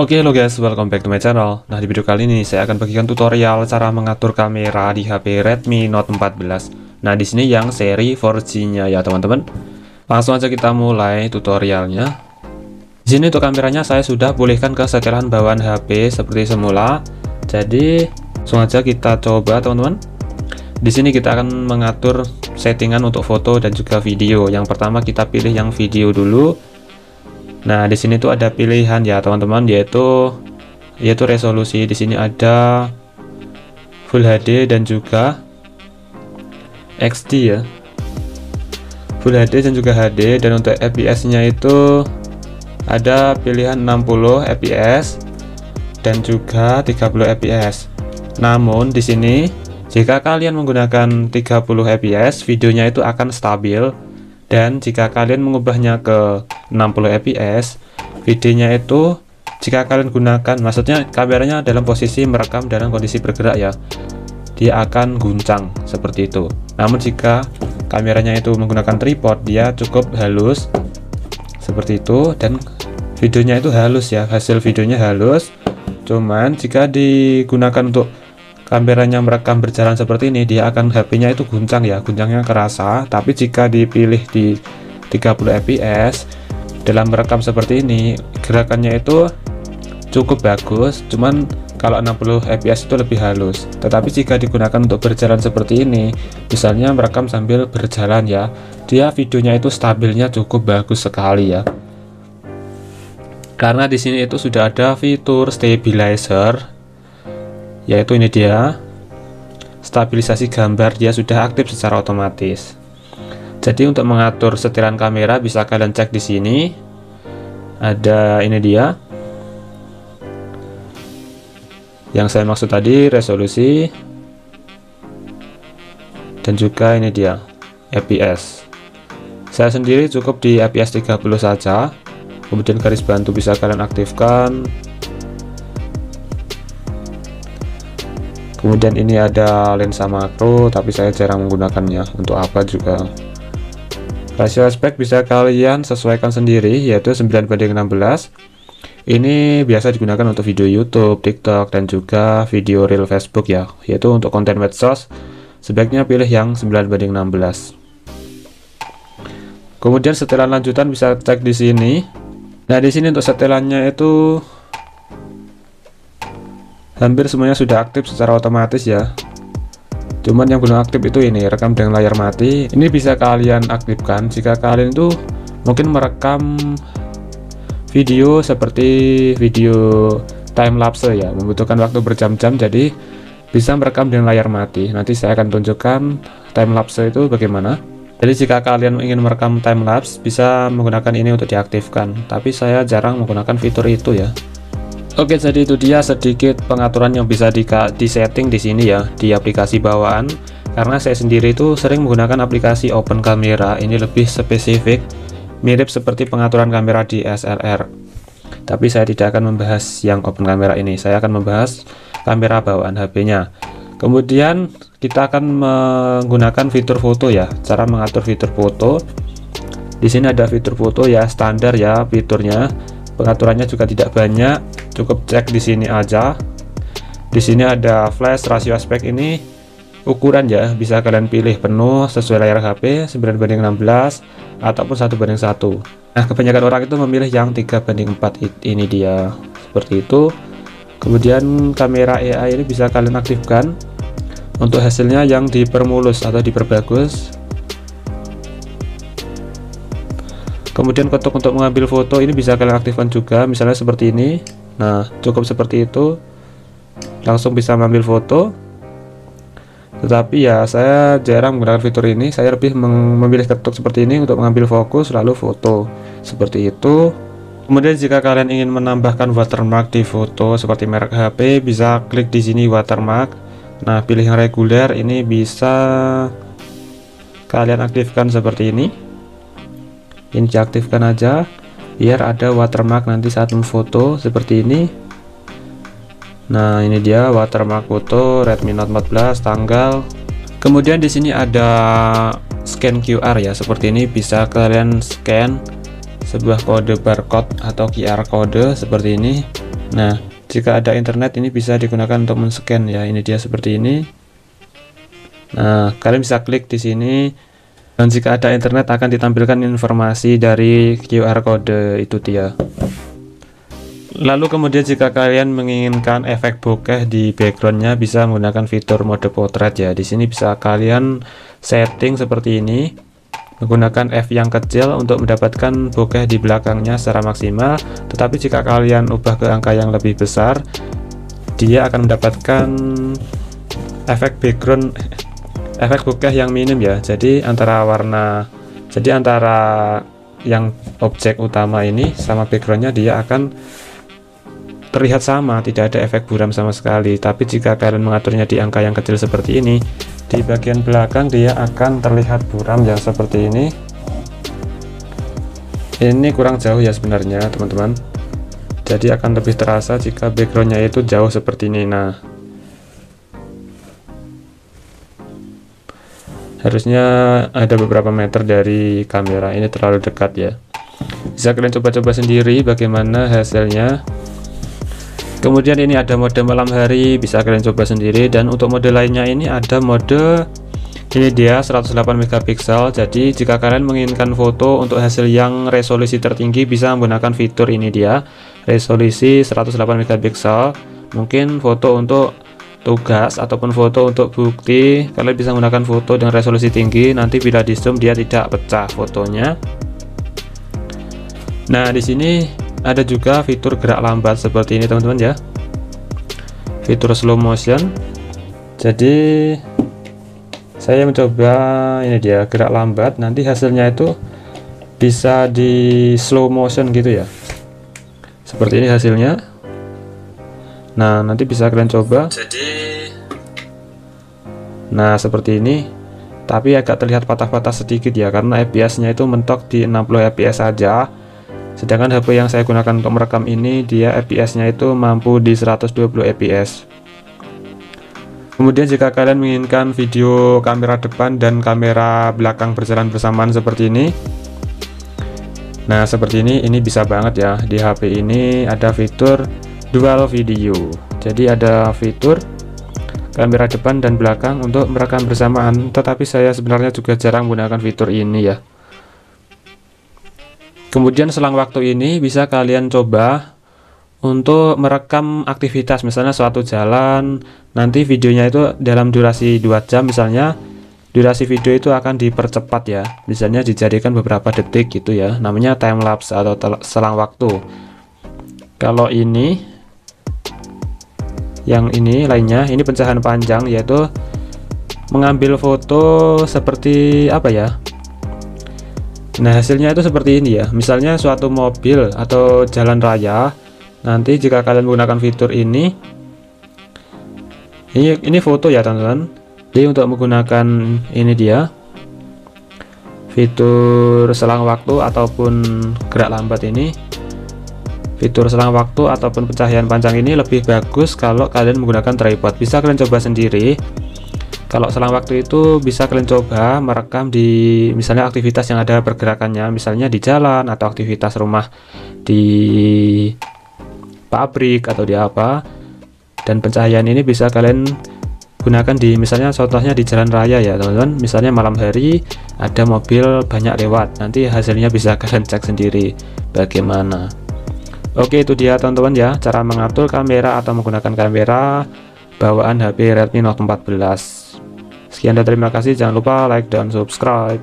Oke, halo guys, welcome back to my channel. Nah, di video kali ini saya akan bagikan tutorial cara mengatur kamera di HP Redmi Note 14. Nah, di sini yang seri 4G-nya ya, teman-teman. Langsung aja kita mulai tutorialnya. Di sini untuk kameranya saya sudah pulihkan ke setelan bawaan HP seperti semula. Jadi, langsung aja kita coba, teman-teman. Di sini kita akan mengatur settingan untuk foto dan juga video. Yang pertama kita pilih yang video dulu. Nah, di sini tuh ada pilihan ya, teman-teman, yaitu resolusi. Di sini ada Full HD dan juga XD ya. Full HD dan juga HD, dan untuk FPS-nya itu ada pilihan 60 fps dan juga 30 fps. Namun di sini jika kalian menggunakan 30 fps, videonya itu akan stabil. Dan jika kalian mengubahnya ke 60 fps, videonya itu jika kalian gunakan, maksudnya kameranya dalam posisi merekam dalam kondisi bergerak ya, dia akan guncang seperti itu. Namun jika kameranya itu menggunakan tripod, dia cukup halus seperti itu, dan videonya itu halus ya, hasil videonya halus. Cuman jika digunakan untuk kameranya merekam berjalan seperti ini, dia akan HP-nya itu guncang ya, guncangnya kerasa. Tapi jika dipilih di 30 fps dalam merekam seperti ini, gerakannya itu cukup bagus. Cuman kalau 60 fps itu lebih halus. Tetapi jika digunakan untuk berjalan seperti ini, misalnya merekam sambil berjalan ya, dia videonya itu stabilnya cukup bagus sekali ya. Karena di sini itu sudah ada fitur stabilizer, yaitu ini dia, stabilisasi gambar, dia sudah aktif secara otomatis. Jadi untuk mengatur setiran kamera bisa kalian cek di sini. Ada ini dia, yang saya maksud tadi, resolusi, dan juga ini dia fps. Saya sendiri cukup di fps 30 saja. Kemudian garis bantu bisa kalian aktifkan. Kemudian ini ada lensa makro, tapi saya jarang menggunakannya. Untuk apa juga. Rasio aspek bisa kalian sesuaikan sendiri, yaitu 9:16. Ini biasa digunakan untuk video YouTube, TikTok, dan juga video reel Facebook ya, yaitu untuk konten medsos. Sebaiknya pilih yang 9:16. Kemudian setelan lanjutan bisa cek di sini. Nah, di sini untuk setelannya itu hampir semuanya sudah aktif secara otomatis ya. Cuman yang belum aktif itu ini, rekam dengan layar mati. Ini bisa kalian aktifkan jika kalian itu mungkin merekam video seperti video time lapse ya, membutuhkan waktu berjam-jam, jadi bisa merekam dengan layar mati. Nanti saya akan tunjukkan time lapse itu bagaimana. Jadi jika kalian ingin merekam time lapse, bisa menggunakan ini untuk diaktifkan. Tapi saya jarang menggunakan fitur itu ya. Oke, jadi itu dia sedikit pengaturan yang bisa disetting di sini ya, di aplikasi bawaan. Karena saya sendiri itu sering menggunakan aplikasi Open Camera, ini lebih spesifik, mirip seperti pengaturan kamera di SLR. Tapi saya tidak akan membahas yang Open Camera ini, saya akan membahas kamera bawaan HP-nya. Kemudian kita akan menggunakan fitur foto ya, cara mengatur fitur foto. Di sini ada fitur foto ya, standar ya fiturnya. Pengaturannya juga tidak banyak, cukup cek di sini aja. Di sini ada flash, rasio aspek, ini ukuran ya, bisa kalian pilih penuh sesuai layar HP 9:16 ataupun 1:1. Nah, kebanyakan orang itu memilih yang 3:4, ini dia seperti itu. Kemudian kamera AI ini bisa kalian aktifkan untuk hasilnya yang dipermulus atau diperbagus. Kemudian ketuk untuk mengambil foto ini bisa kalian aktifkan juga, misalnya seperti ini. Nah, cukup seperti itu, langsung bisa mengambil foto. Tetapi ya saya jarang menggunakan fitur ini, saya lebih memilih ketuk seperti ini untuk mengambil fokus lalu foto seperti itu. Kemudian jika kalian ingin menambahkan watermark di foto seperti merek HP, bisa klik di sini watermark. Nah, pilih yang reguler, ini bisa kalian aktifkan seperti ini. Ini diaktifkan aja biar ada watermark nanti saat memfoto seperti ini. Nah, ini dia watermark foto Redmi Note 14 tanggal. Kemudian di sini ada scan QR ya, seperti ini, bisa kalian scan sebuah kode barcode atau QR kode seperti ini. Nah, jika ada internet ini bisa digunakan untuk men-scan ya. Ini dia seperti ini. Nah, kalian bisa klik di sini, dan jika ada internet akan ditampilkan informasi dari QR code itu dia. Lalu kemudian jika kalian menginginkan efek bokeh di backgroundnya, bisa menggunakan fitur mode potret ya. Di sini bisa kalian setting seperti ini, menggunakan F yang kecil untuk mendapatkan bokeh di belakangnya secara maksimal. Tetapi jika kalian ubah ke angka yang lebih besar, dia akan mendapatkan efek background, efek bokeh yang minim ya. Jadi antara yang objek utama ini sama backgroundnya dia akan terlihat sama, tidak ada efek buram sama sekali. Tapi jika kalian mengaturnya di angka yang kecil seperti ini, di bagian belakang dia akan terlihat buram yang seperti ini. Ini kurang jauh ya sebenarnya teman-teman, jadi akan lebih terasa jika backgroundnya itu jauh seperti ini. Nah, harusnya ada beberapa meter dari kamera, ini terlalu dekat ya. Bisa kalian coba-coba sendiri bagaimana hasilnya. Kemudian ini ada mode malam hari, bisa kalian coba sendiri. Dan untuk mode lainnya ini ada mode, ini dia 108 megapiksel. Jadi jika kalian menginginkan foto untuk hasil yang resolusi tertinggi, bisa menggunakan fitur ini dia, resolusi 108 megapiksel. Mungkin foto untuk tugas ataupun foto untuk bukti, kalian bisa menggunakan foto dengan resolusi tinggi. Nanti bila di zoom dia tidak pecah fotonya. Nah, di sini ada juga fitur gerak lambat seperti ini teman-teman ya, fitur slow motion. Jadi saya mencoba ini dia gerak lambat, nanti hasilnya itu bisa di slow motion gitu ya, seperti ini hasilnya. Nah, nanti bisa kalian coba. Nah, seperti ini, tapi agak terlihat patah-patah sedikit ya, karena FPS-nya itu mentok di 60 fps saja. Sedangkan HP yang saya gunakan untuk merekam ini, dia FPS-nya itu mampu di 120 fps. Kemudian jika kalian menginginkan video kamera depan dan kamera belakang berjalan bersamaan seperti ini, nah seperti ini bisa banget ya. Di HP ini ada fitur dual video, jadi ada fitur kamera depan dan belakang untuk merekam bersamaan. Tetapi saya sebenarnya juga jarang menggunakan fitur ini ya. Kemudian selang waktu ini bisa kalian coba untuk merekam aktivitas, misalnya suatu jalan, nanti videonya itu dalam durasi 2 jam misalnya, durasi video itu akan dipercepat ya, misalnya dijadikan beberapa detik gitu ya, namanya time lapse atau selang waktu. Kalau ini, yang ini lainnya, ini pencahayaan panjang, yaitu mengambil foto seperti apa ya. Nah, hasilnya itu seperti ini ya. Misalnya suatu mobil atau jalan raya. Nanti jika kalian menggunakan fitur ini foto ya teman-teman. Jadi untuk menggunakan ini dia, fitur selang waktu ataupun gerak lambat ini, fitur selang waktu ataupun pencahayaan panjang ini lebih bagus kalau kalian menggunakan tripod. Bisa kalian coba sendiri. Kalau selang waktu itu bisa kalian coba merekam di misalnya aktivitas yang ada pergerakannya, misalnya di jalan atau aktivitas rumah di pabrik atau di apa. Dan pencahayaan ini bisa kalian gunakan di misalnya contohnya di jalan raya ya teman-teman. Misalnya malam hari ada mobil banyak lewat, nanti hasilnya bisa kalian cek sendiri bagaimana. Oke, itu dia teman-teman ya, cara mengatur kamera atau menggunakan kamera bawaan HP Redmi Note 14. Sekian dan terima kasih, jangan lupa like dan subscribe.